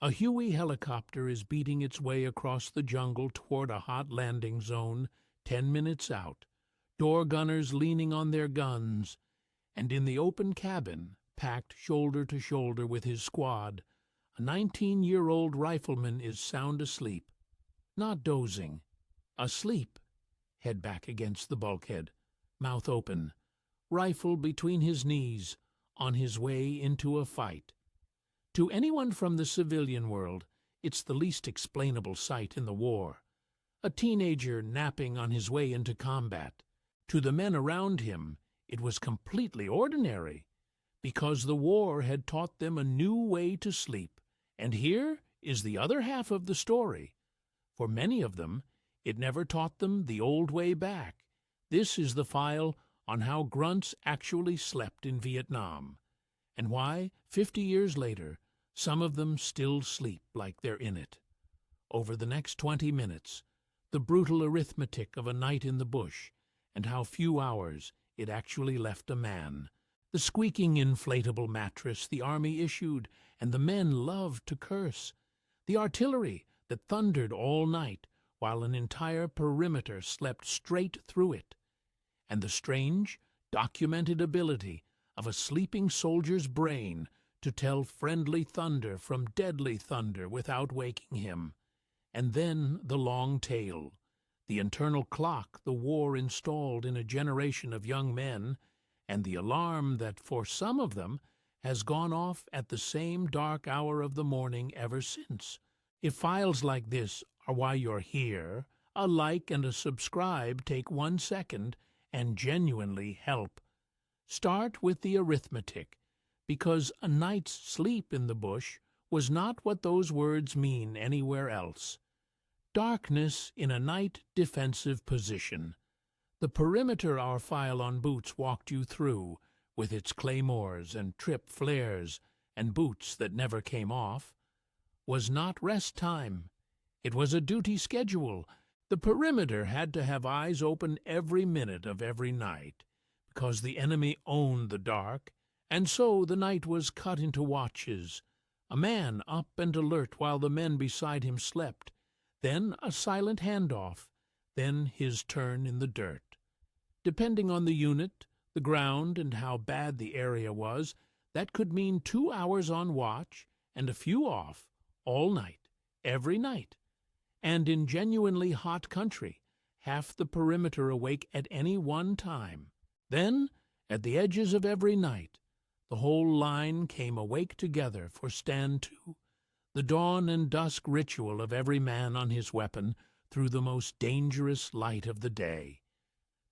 A Huey helicopter is beating its way across the jungle toward a hot landing zone 10 minutes out, door gunners leaning on their guns, and in the open cabin, packed shoulder to shoulder with his squad, a 19-year-old rifleman is sound asleep. Not dozing, asleep, head back against the bulkhead, mouth open, rifle between his knees, on his way into a fight. To anyone from the civilian world, it's the least explainable sight in the war. A teenager napping on his way into combat. To the men around him, it was completely ordinary, because the war had taught them a new way to sleep. And here is the other half of the story. For many of them, it never taught them the old way back. This is the file on how grunts actually slept in Vietnam, and why, 50 years later, some of them still sleep like they're in it. Over the next 20 minutes, the brutal arithmetic of a night in the bush, and how few hours it actually left a man. The squeaking inflatable mattress the Army issued, and the men loved to curse. The artillery that thundered all night, while an entire perimeter slept straight through it. And the strange, documented ability of a sleeping soldier's brain to tell friendly thunder from deadly thunder without waking him. And then the long tail, the internal clock the war installed in a generation of young men, and the alarm that, for some of them, has gone off at the same dark hour of the morning ever since. If files like this are why you're here, a like and a subscribe take 1 second and genuinely help. Start with the arithmetic, because a night's sleep in the bush was not what those words mean anywhere else. Darkness in a night defensive position. The perimeter our file on boots walked you through, with its claymores and trip flares and boots that never came off, was not rest time. It was a duty schedule. The perimeter had to have eyes open every minute of every night, because the enemy owned the dark, and so the night was cut into watches. A man up and alert while the men beside him slept, then a silent handoff, then his turn in the dirt. Depending on the unit, the ground, and how bad the area was, that could mean 2 hours on watch and a few off, all night, every night. And in genuinely hot country, half the perimeter awake at any one time. Then, at the edges of every night, the whole line came awake together for stand to, the dawn and dusk ritual of every man on his weapon through the most dangerous light of the day.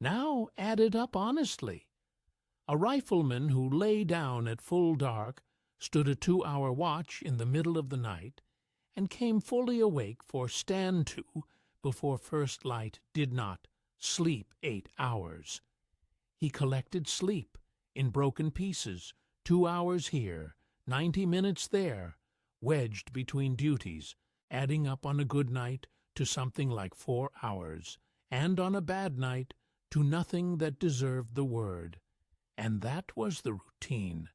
Now add it up honestly. A rifleman who lay down at full dark, stood a 2-hour watch in the middle of the night, and came fully awake for stand to before first light did not sleep 8 hours. He collected sleep in broken pieces, 2 hours here, 90 minutes there, wedged between duties, adding up on a good night to something like 4 hours, and on a bad night to nothing that deserved the word. And that was the routine,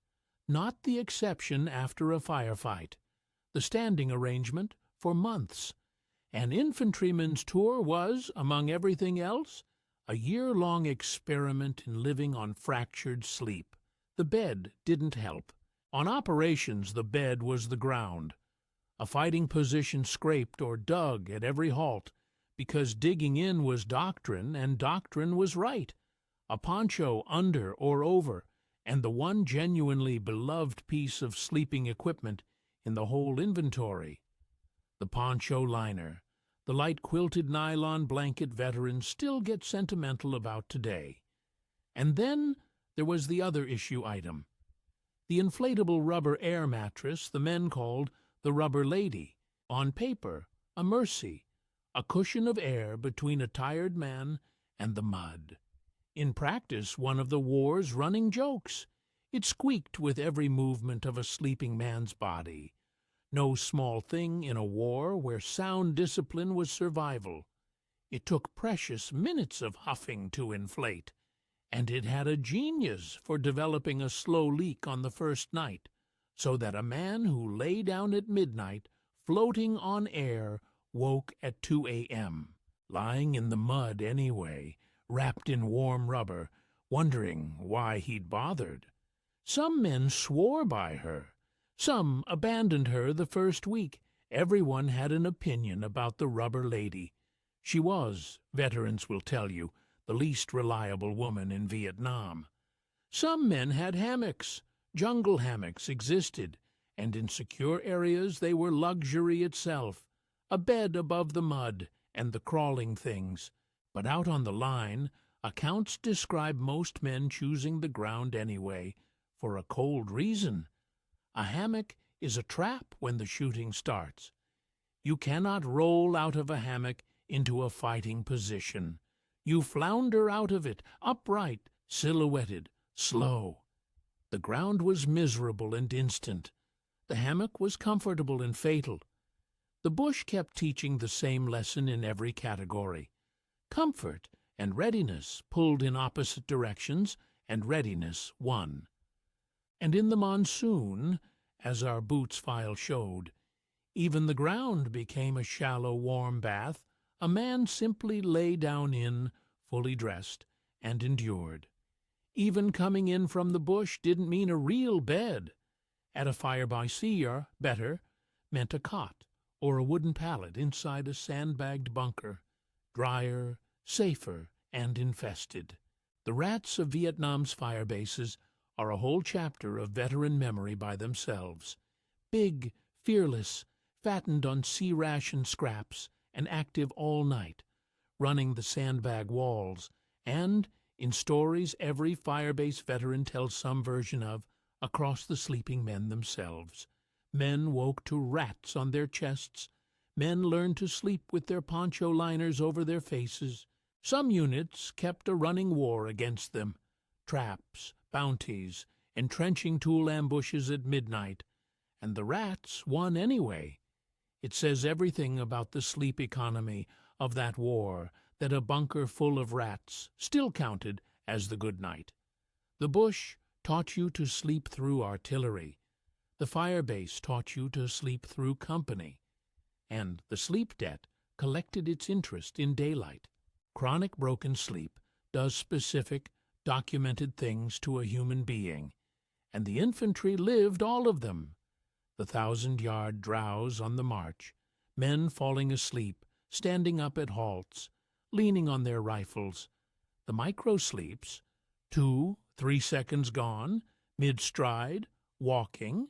not the exception after a firefight, the standing arrangement for months. An infantryman's tour was, among everything else, a year-long experiment in living on fractured sleep. The bed didn't help. On operations, the bed was the ground. A fighting position scraped or dug at every halt, because digging in was doctrine, and doctrine was right. A poncho under or over, and the one genuinely beloved piece of sleeping equipment in the whole inventory. The poncho liner, the light quilted nylon blanket veterans still get sentimental about today. And then there was the other issue item. The inflatable rubber air mattress the men called the rubber lady. On paper, a mercy, a cushion of air between a tired man and the mud. In practice, one of the war's running jokes. It squeaked with every movement of a sleeping man's body. No small thing in a war where sound discipline was survival. It took precious minutes of huffing to inflate, and it had a genius for developing a slow leak on the first night, so that a man who lay down at midnight floating on air, woke at 2 a.m., lying in the mud anyway, wrapped in warm rubber, wondering why he'd bothered. Some men swore by her. Some abandoned her the first week. Everyone had an opinion about the rubber lady. She was, veterans will tell you, the least reliable woman in Vietnam. Some men had hammocks. Jungle hammocks existed, and in secure areas they were luxury itself, a bed above the mud and the crawling things. But out on the line, accounts describe most men choosing the ground anyway, for a cold reason. A hammock is a trap when the shooting starts. You cannot roll out of a hammock into a fighting position. You flounder out of it, upright, silhouetted, slow. The ground was miserable and instant. The hammock was comfortable and fatal. The bush kept teaching the same lesson in every category. Comfort and readiness pulled in opposite directions, and readiness won. And in the monsoon, as our boots file showed, even the ground became a shallow, warm bath a man simply lay down in, fully dressed, and endured. Even coming in from the bush didn't mean a real bed. At a fire by sea, or better, meant a cot or a wooden pallet inside a sandbagged bunker, drier, safer, and infested. The rats of Vietnam's fire bases are a whole chapter of veteran memory by themselves. Big, fearless, fattened on sea ration scraps, and active all night, running the sandbag walls, and, in stories every firebase veteran tells some version of, across the sleeping men themselves. Men woke to rats on their chests. Men learned to sleep with their poncho liners over their faces. Some units kept a running war against them. Traps, bounties, entrenching tool ambushes at midnight. And the rats won anyway. It says everything about the sleep economy of that war that a bunker full of rats still counted as the good night. The bush taught you to sleep through artillery. The firebase taught you to sleep through company. And the sleep debt collected its interest in daylight. Chronic broken sleep does specific, documented things to a human being, and the infantry lived all of them. The 1,000-yard drowse on the march, men falling asleep, standing up at halts, leaning on their rifles. The micro-sleeps, 2, 3 seconds gone, mid-stride, walking,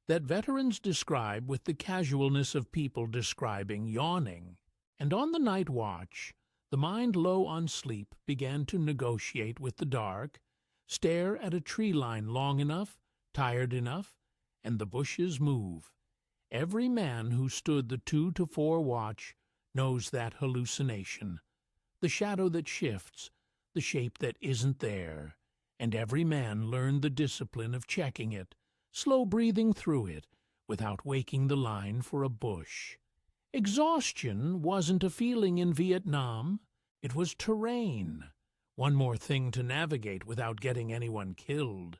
that veterans describe with the casualness of people describing yawning. And on the night watch, the mind low on sleep began to negotiate with the dark, stare at a tree line long enough, tired enough, and the bushes move. Every man who stood the 2 to 4 watch knows that hallucination, the shadow that shifts, the shape that isn't there, and every man learned the discipline of checking it, slow breathing through it, without waking the line for a bush. Exhaustion wasn't a feeling in Vietnam, it was terrain, one more thing to navigate without getting anyone killed.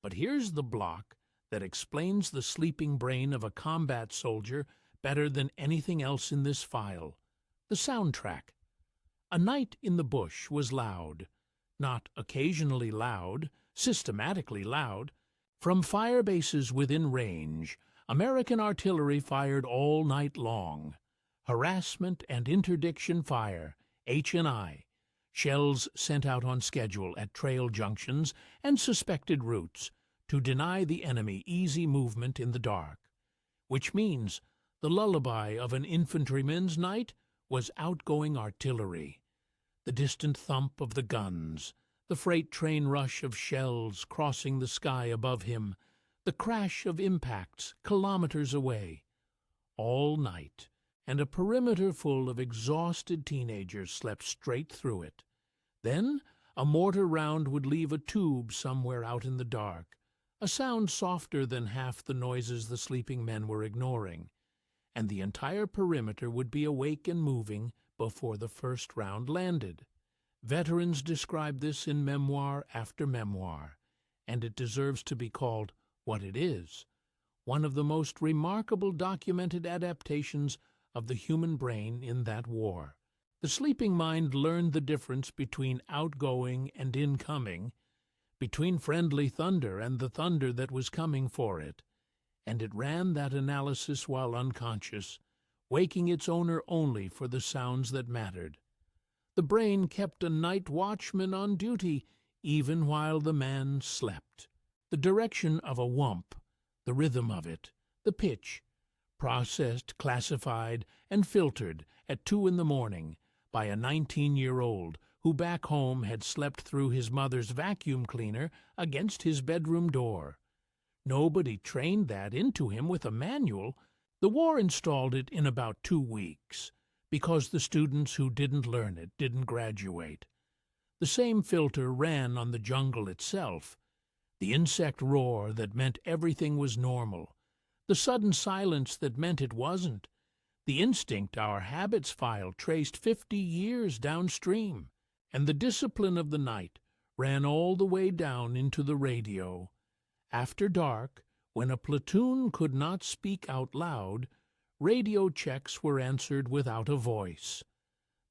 But here's the block that explains the sleeping brain of a combat soldier better than anything else in this file: the soundtrack. A night in the bush was loud, not occasionally loud, systematically loud. From fire bases within range, American artillery fired all night long. Harassment and interdiction fire, H&I, shells sent out on schedule at trail junctions and suspected routes, to deny the enemy easy movement in the dark, which means the lullaby of an infantryman's night was outgoing artillery, the distant thump of the guns, the freight train rush of shells crossing the sky above him, the crash of impacts kilometers away. All night, and a perimeter full of exhausted teenagers slept straight through it. Then a mortar round would leave a tube somewhere out in the dark, a sound softer than half the noises the sleeping men were ignoring, and the entire perimeter would be awake and moving before the first round landed. Veterans describe this in memoir after memoir, and it deserves to be called what it is: one of the most remarkable documented adaptations of the human brain in that war. The sleeping mind learned the difference between outgoing and incoming, between friendly thunder and the thunder that was coming for it, and it ran that analysis while unconscious, waking its owner only for the sounds that mattered. The brain kept a night watchman on duty even while the man slept. The direction of a whump, the rhythm of it, the pitch, processed, classified, and filtered at 2 in the morning by a 19-year-old who back home had slept through his mother's vacuum cleaner against his bedroom door. Nobody trained that into him with a manual. The war installed it in about 2 weeks, because the students who didn't learn it didn't graduate. The same filter ran on the jungle itself. The insect roar that meant everything was normal. The sudden silence that meant it wasn't. The instinct our habits file traced 50 years downstream. And the discipline of the night ran all the way down into the radio. After dark, when a platoon could not speak out loud, radio checks were answered without a voice.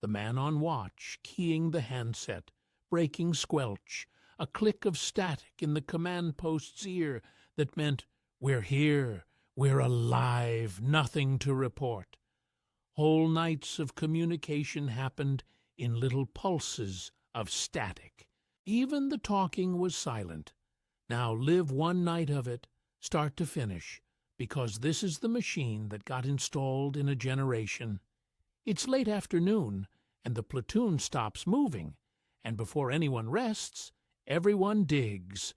The man on watch keying the handset, breaking squelch, a click of static in the command post's ear that meant, "We're here, we're alive, nothing to report." Whole nights of communication happened in little pulses of static. Even the talking was silent. Now live one night of it, start to finish, because this is the machine that got installed in a generation. It's late afternoon, and the platoon stops moving, and before anyone rests, everyone digs.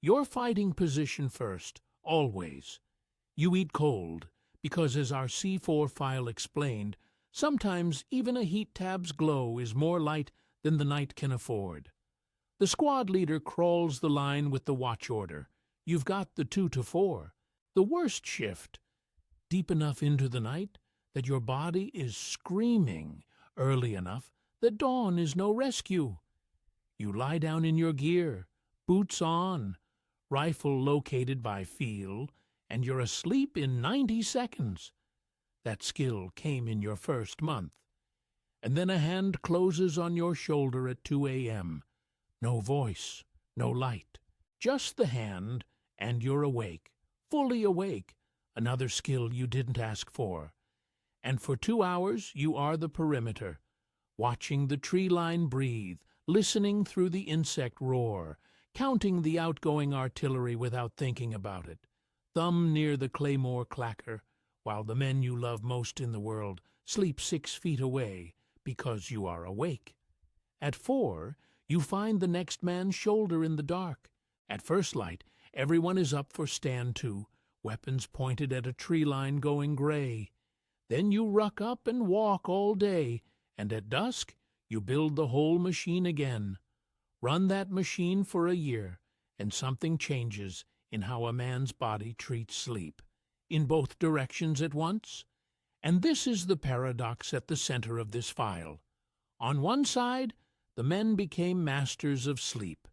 Your fighting position first, always. You eat cold, because as our C4 file explained, sometimes even a heat tab's glow is more light than the night can afford. The squad leader crawls the line with the watch order. You've got the 2 to 4. The worst shift, deep enough into the night that your body is screaming, early enough that dawn is no rescue. You lie down in your gear, boots on, rifle located by feel, and you're asleep in 90 seconds. That skill came in your first month. And then a hand closes on your shoulder at 2 a.m. No voice, no light, just the hand, and you're awake, fully awake, another skill you didn't ask for. And for 2 hours you are the perimeter, watching the tree line breathe, listening through the insect roar, counting the outgoing artillery without thinking about it, thumb near the claymore clacker, while the men you love most in the world sleep 6 feet away because you are awake. At 4, you find the next man's shoulder in the dark. At first light, everyone is up for stand to, weapons pointed at a tree line going gray. Then you ruck up and walk all day, and at dusk you build the whole machine again. Run that machine for a year, and something changes in how a man's body treats sleep, in both directions at once. And this is the paradox at the center of this file. On one side, the men became masters of sleep.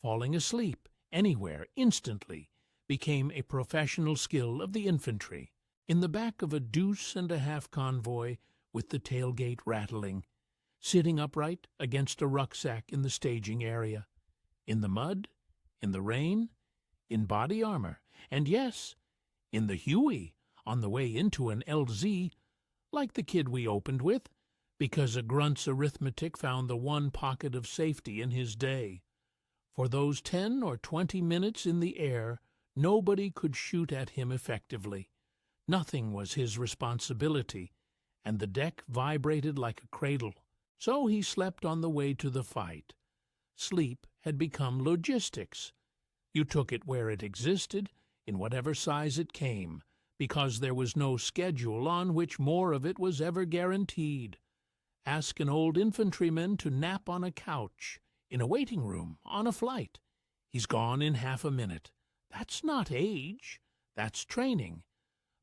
Falling asleep, anywhere, instantly, became a professional skill of the infantry. In the back of a 2.5 convoy with the tailgate rattling, sitting upright against a rucksack in the staging area, in the mud, in the rain, in body armor, and yes, in the Huey on the way into an LZ, like the kid we opened with, because a Grunts arithmetic found the one pocket of safety in his day. For those 10 or 20 minutes in the air, nobody could shoot at him effectively. Nothing was his responsibility, and the deck vibrated like a cradle. So he slept on the way to the fight. Sleep had become logistics. You took it where it existed, in whatever size it came, because there was no schedule on which more of it was ever guaranteed. Ask an old infantryman to nap on a couch, in a waiting room, on a flight. He's gone in half a minute. That's not age, that's training.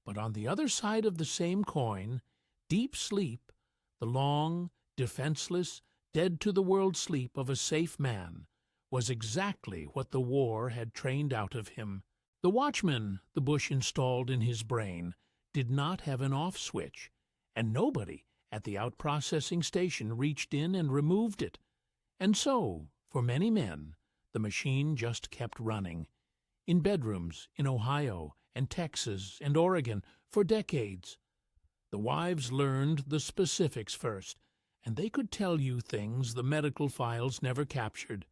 But on the other side of the same coin, deep sleep, the long, defenseless, dead-to-the-world sleep of a safe man, was exactly what the war had trained out of him. The watchman the Bush installed in his brain did not have an off switch, and nobody at the out-processing station reached in and removed it. And so, for many men, the machine just kept running. In bedrooms in Ohio and Texas and Oregon for decades. The wives learned the specifics first, and they could tell you things the medical files never captured.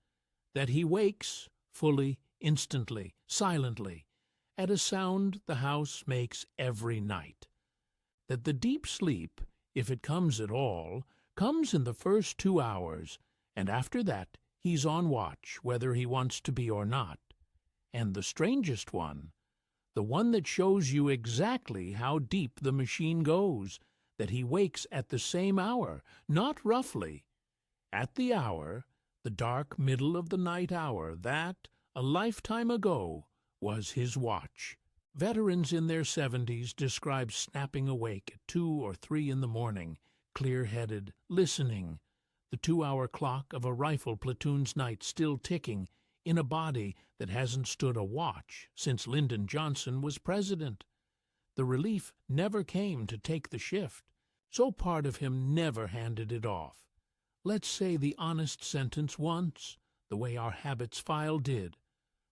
That he wakes, fully, instantly, silently, at a sound the house makes every night. That the deep sleep, if it comes at all, comes in the first 2 hours, and after that he's on watch, whether he wants to be or not. And the strangest one, the one that shows you exactly how deep the machine goes, that he wakes at the same hour, not roughly. At the hour, the dark middle of the night hour, that, a lifetime ago, was his watch. Veterans in their 70s describe snapping awake at 2 or 3 in the morning, clear-headed, listening, the 2-hour clock of a rifle platoon's night still ticking in a body that hasn't stood a watch since Lyndon Johnson was president. The relief never came to take the shift, so part of him never handed it off. Let's say the honest sentence once, the way our habits file did.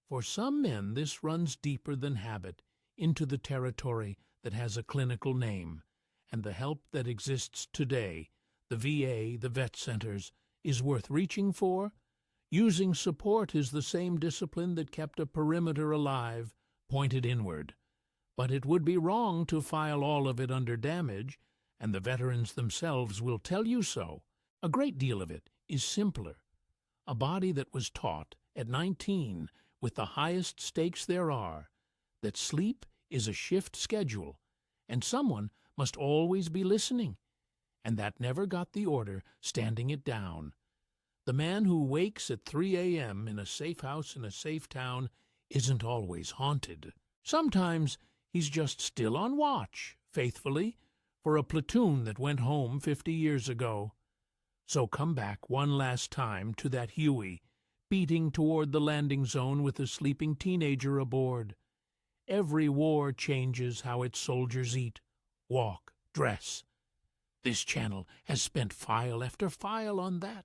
For some men this runs deeper than habit, into the territory that has a clinical name, and the help that exists today, the VA, the vet centers, is worth reaching for. Using support is the same discipline that kept a perimeter alive, pointed inward. But it would be wrong to file all of it under damage, and the veterans themselves will tell you so. A great deal of it is simpler. A body that was taught, at 19, with the highest stakes there are, that sleep is a shift schedule, and someone must always be listening, and that never got the order standing it down. The man who wakes at 3 a.m. in a safe house in a safe town isn't always haunted. Sometimes he's just still on watch, faithfully, for a platoon that went home 50 years ago. So come back one last time to that Huey, beating toward the landing zone with a sleeping teenager aboard. Every war changes how its soldiers eat, walk, dress. This channel has spent file after file on that.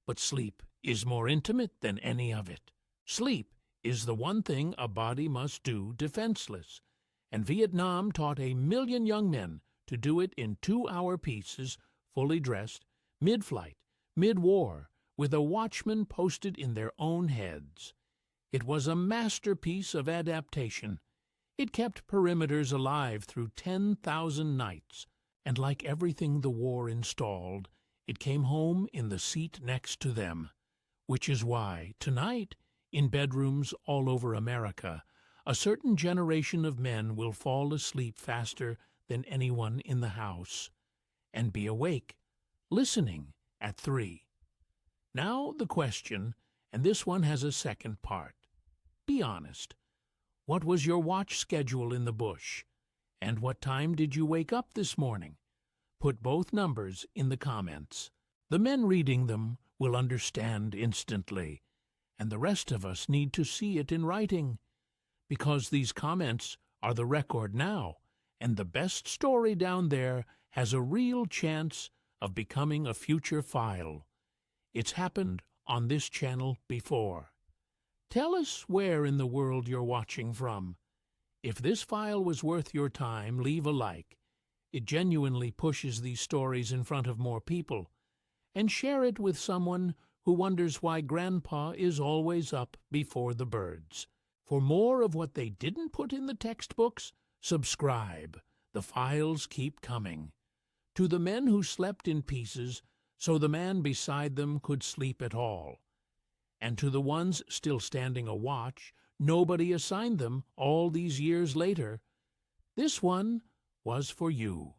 But sleep is more intimate than any of it. Sleep is the one thing a body must do defenseless, and Vietnam taught 1 million young men to do it in 2-hour pieces, fully dressed, mid-flight, mid-war, with a watchman posted in their own heads. It was a masterpiece of adaptation. It kept perimeters alive through 10,000 nights, and like everything the war installed, it came home in the seat next to them, which is why, tonight, in bedrooms all over America, a certain generation of men will fall asleep faster than anyone in the house, and be awake, listening, at 3. Now the question, and this one has a second part. Be honest. What was your watch schedule in the bush? And what time did you wake up this morning? Put both numbers in the comments. The men reading them will understand instantly, and the rest of us need to see it in writing, because these comments are the record now, and the best story down there has a real chance of becoming a future file. It's happened on this channel before. Tell us where in the world you're watching from. If this file was worth your time, leave a like. It genuinely pushes these stories in front of more people. And share it with someone who wonders why Grandpa is always up before the birds. For more of what they didn't put in the textbooks, subscribe. The files keep coming. To the men who slept in pieces, so the man beside them could sleep at all. And to the ones still standing a watch, nobody assigned them all these years later. This one was for you.